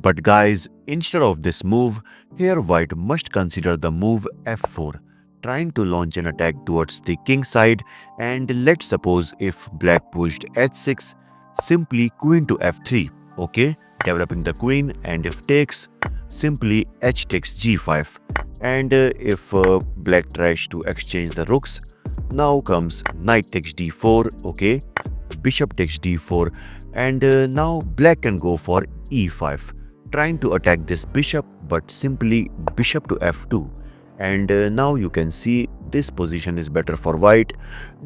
But guys, instead of this move, here white must consider the move f4, trying to launch an attack towards the king side. And let's suppose if black pushed h6, simply queen to f3, okay, developing the queen. And if takes, simply h takes g5. And if black tries to exchange the rooks, now comes knight takes d4, okay, bishop takes d4. And now black can go for e5, trying to attack this bishop, but simply bishop to f2. And now you can see this position is better for white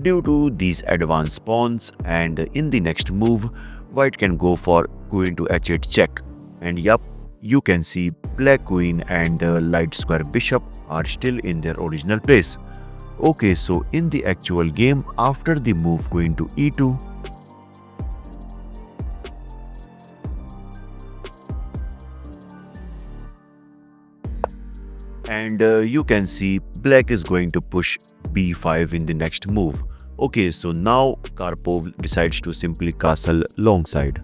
due to these advanced pawns. And in the next move, white can go for queen to h8 check. And yup, you can see black queen and light square bishop are still in their original place. Okay, so in the actual game, after the move queen to e2, and you can see black is going to push b5 in the next move. Okay, so now Karpov decides to simply castle long side.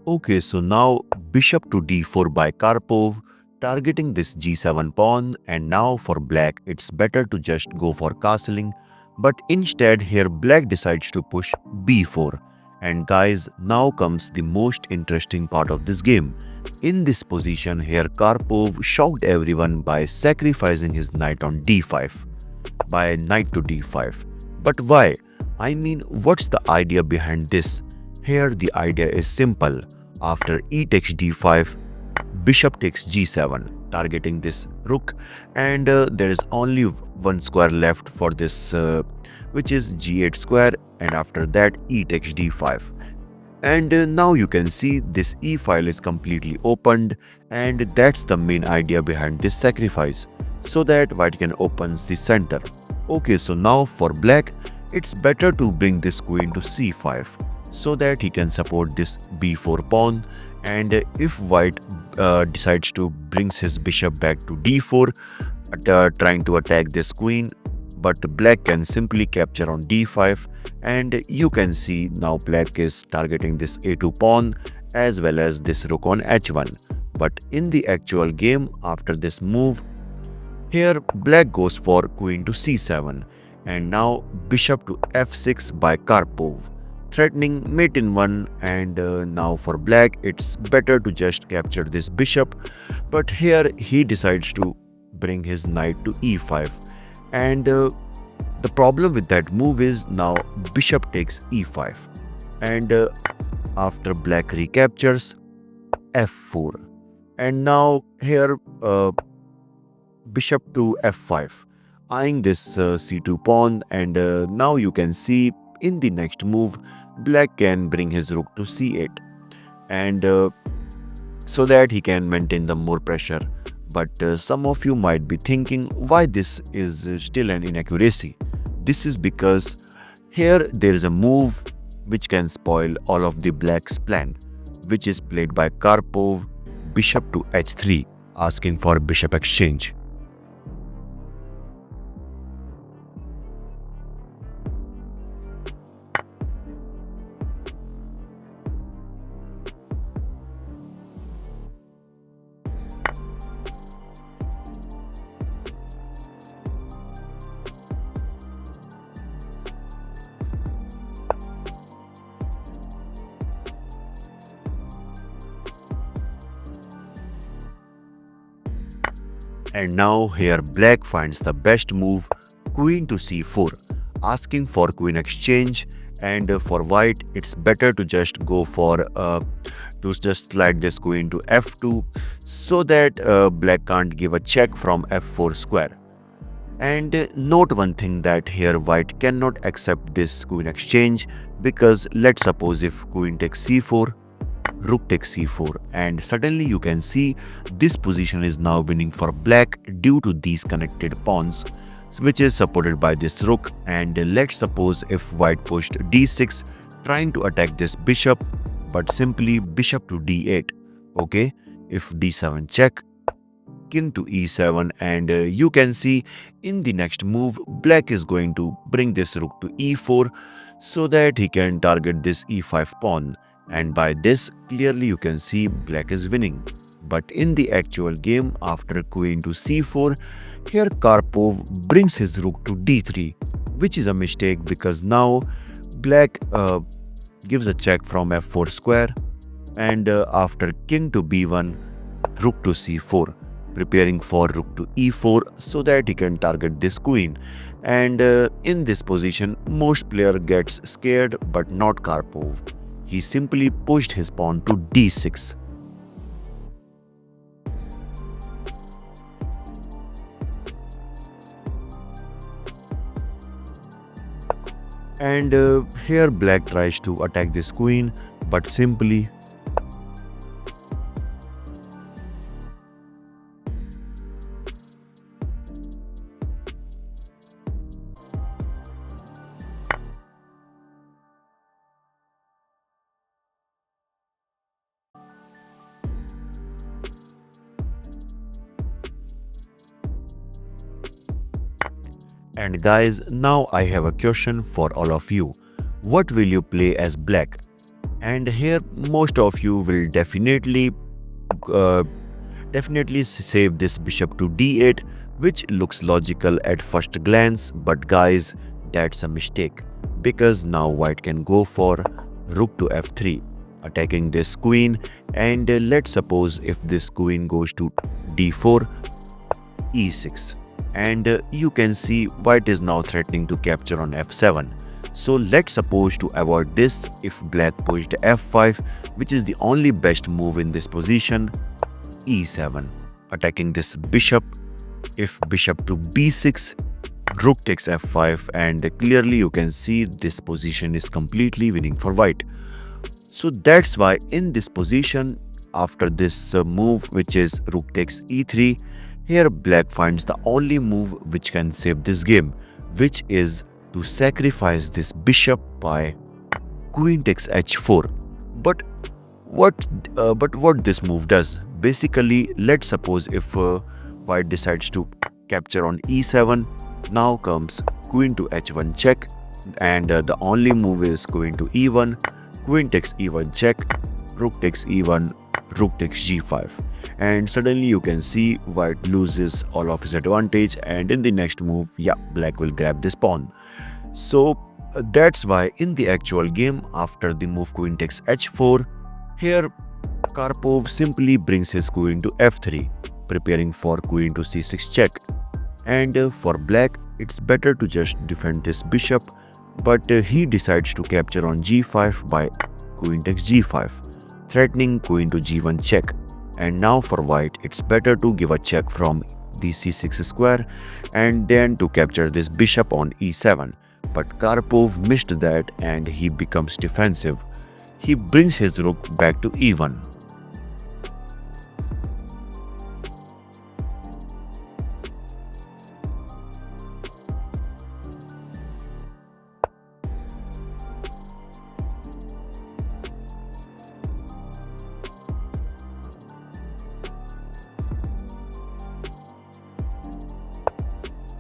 Okay, so now bishop to d4 by Karpov, targeting this g7 pawn. And now for black, it's better to just go for castling. But instead here black decides to push b4. And guys, now comes the most interesting part of this game. In this position here, Karpov shocked everyone by sacrificing his knight on d5, by knight to d5. But why? I mean, what's the idea behind this? Here the idea is simple. After e takes d5, bishop takes g7, targeting this rook. And there is only one square left for this, which is g8 square. And after that, e takes d5. And now you can see this e file is completely opened. And that's the main idea behind this sacrifice, so that white can open the center. Okay, so now for black, it's better to bring this queen to c5, so that he can support this b4 pawn. And if white decides to brings his bishop back to d4, trying to attack this queen, but black can simply capture on d5. And you can see now black is targeting this a2 pawn as well as this rook on h1. But in the actual game, after this move, here black goes for queen to c7, and now bishop to f6 by Karpov, threatening mate in 1. And now for black, it's better to just capture this bishop. But here he decides to bring his knight to e5. And the problem with that move is now bishop takes e5. And after black recaptures, f4. And now here bishop to f5, eyeing this c2 pawn. And now you can see in the next move, black can bring his rook to c8, and so that he can maintain the more pressure. But some of you might be thinking why this is still an inaccuracy. This is because here there is a move which can spoil all of the black's plan, which is played by Karpov, bishop to h3, asking for bishop exchange. And now here black finds the best move, queen to c4, asking for queen exchange. And for white, it's better to just go for to just slide this queen to f2, so that black can't give a check from f4 square. And note one thing, that here white cannot accept this queen exchange, because let's suppose if queen takes c4, rook takes c4, and suddenly you can see this position is now winning for black due to these connected pawns, which is supported by this rook. And let's suppose if white pushed d6 trying to attack this bishop, but simply bishop to d8. Okay, if d7 check, king to e7, and you can see in the next move black is going to bring this rook to e4 so that he can target this e5 pawn, and by this clearly you can see black is winning. But in the actual game, after queen to c4, here Karpov brings his rook to d3, which is a mistake because now black gives a check from f4 square, and after king to b1, rook to c4, preparing for rook to e4 so that he can target this queen. And in this position, most player gets scared, but not Karpov. He simply pushed his pawn to d6. And here black tries to attack this queen, but simply And guys, now I have a question for all of you. What will you play as black? And here most of you will uh, definitely save this bishop to d8, which looks logical at first glance, but guys, that's a mistake, because now white can go for rook to f3, attacking this queen. And let's suppose if this queen goes to d4, e6, and you can see white is now threatening to capture on f7. So let's suppose to avoid this, if black pushed f5, which is the only best move in this position, e7, attacking this bishop. If bishop to b6, rook takes f5, and clearly you can see this position is completely winning for white. So that's why in this position, after this move, which is rook takes e3, here black finds the only move which can save this game, which is to sacrifice this bishop by queen takes h4. But what this move does, basically, let's suppose if white decides to capture on e7, now comes queen to h1 check, and the only move is queen to e1, queen takes e1 check, rook takes e1, rook takes g5, and suddenly you can see white loses all of his advantage, and in the next move, yeah, black will grab this pawn. So that's why in the actual game, after the move queen takes h4, here Karpov simply brings his queen to f3, preparing for queen to c6 check. And for black, it's better to just defend this bishop, but he decides to capture on g5 by queen takes g5, threatening queen to g1 check. And now for white, it's better to give a check from the c6 square and then to capture this bishop on e7. But Karpov missed that and he becomes defensive. He brings his rook back to e1.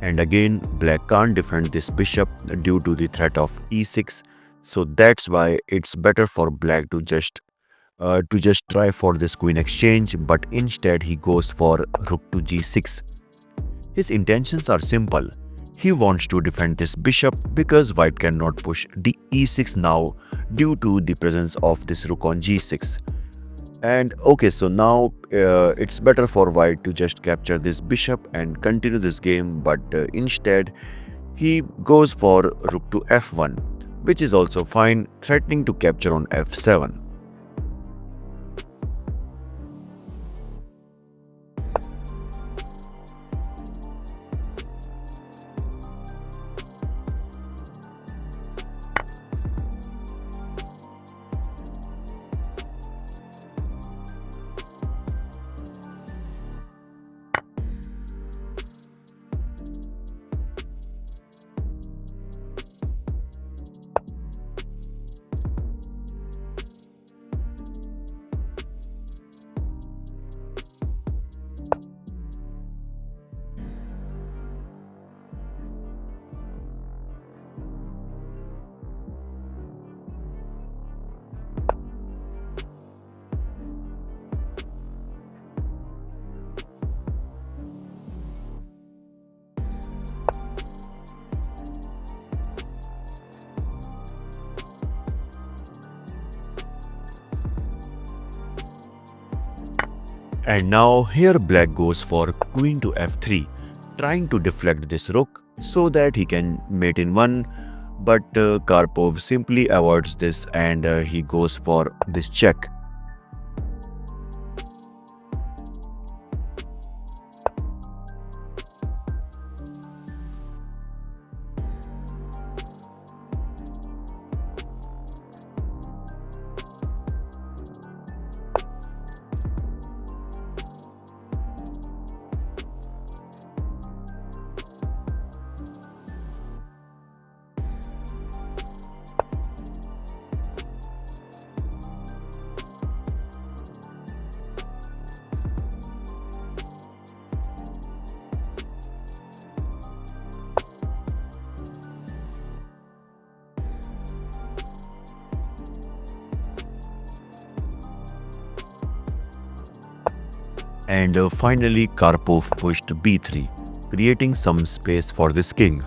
And again, black can't defend this bishop due to the threat of e6. So that's why it's better for black to just try for this queen exchange, but instead he goes for rook to g6. His intentions are simple. He wants to defend this bishop because white cannot push e6 now due to the presence of this rook on g6. And okay, so now it's better for white to just capture this bishop and continue this game, but instead he goes for rook to f1, which is also fine, threatening to capture on f7. And now here black goes for queen to f3, trying to deflect this rook so that he can mate in one, but Karpov simply avoids this and he goes for this check. And finally Karpov pushed b3, creating some space for this king.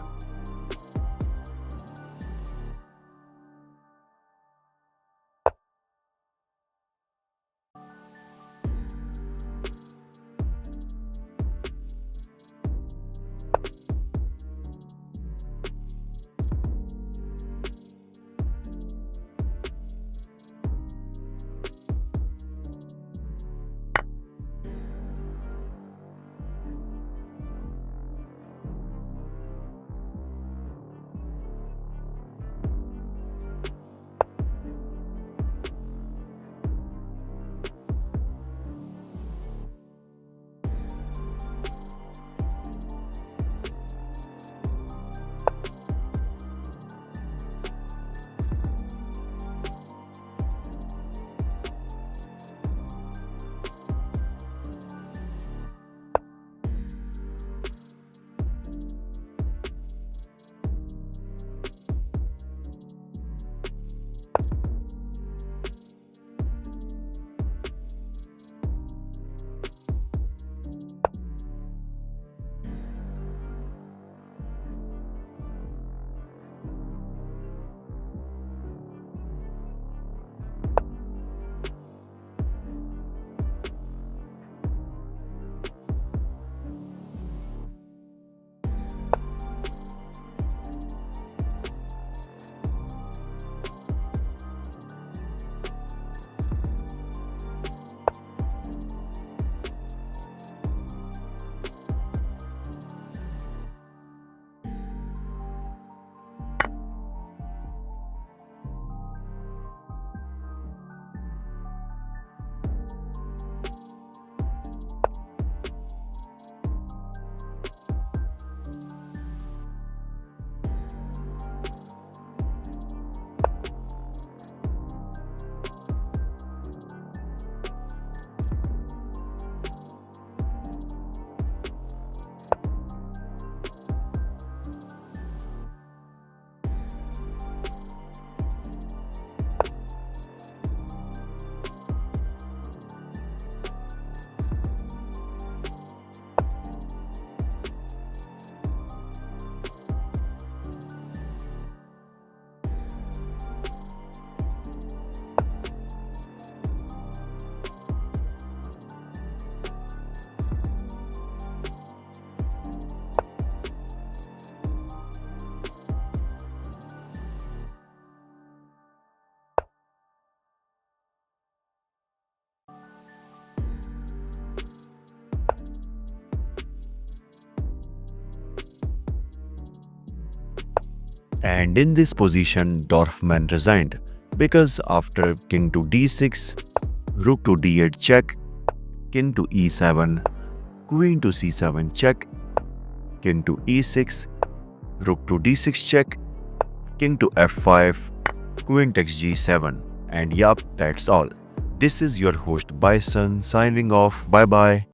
And in this position, Dorfman resigned because after king to d6, rook to d8 check, king to e7, queen to c7 check, king to e6, rook to d6 check, king to f5, queen takes g7. And yup, that's all. This is your host Bison signing off. Bye bye.